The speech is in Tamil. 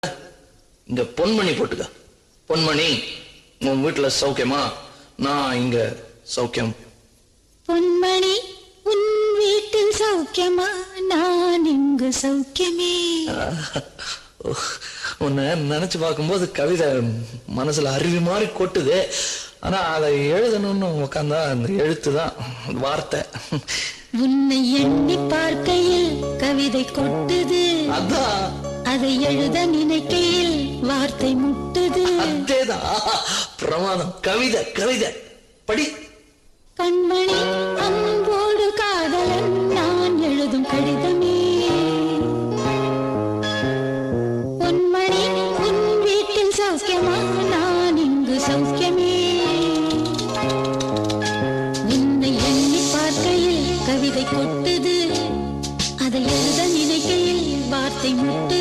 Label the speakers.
Speaker 1: இங்க பொன்மணி போட்டுக்க. பொன்மணி, உன் வீட்டுல சௌக்கியமா? நான் இங்க சௌக்கியம்.
Speaker 2: பொன்மணி, உன் வீட்டில் சௌக்கியமா? நான் இங்கு சௌக்கியமே.
Speaker 1: உன்னை நினைச்சு பார்க்கும்போது கவிதை மனசுல அருவி மாதிரி கொட்டுது. ஆனா அதை எழுதணும்னு உட்காந்தா அந்த எழுத்துதான் வார்த்தை.
Speaker 2: உன்னை எண்ணி பார்க்கையில் கவிதை கொட்டுது,
Speaker 1: அதான்
Speaker 2: அதை எழுத நினைக்கையில் வார்த்தை முட்டுது.
Speaker 1: அதேதான் பிரமாதம். கவிதை கவிதை படி.
Speaker 2: கண்மணி, அன்போடு காதலன் நான் எழுதும் கடிதமே. பொன்மணி, உன் வீட்டில் சௌக்கியமா? நான் இங்கு சௌக்கியமே. உன்னை எண்ணி பார்க்கையில் கவிதை கொட்டுது, அதை எழுத நினைக்கையில் வார்த்தை முட்டு.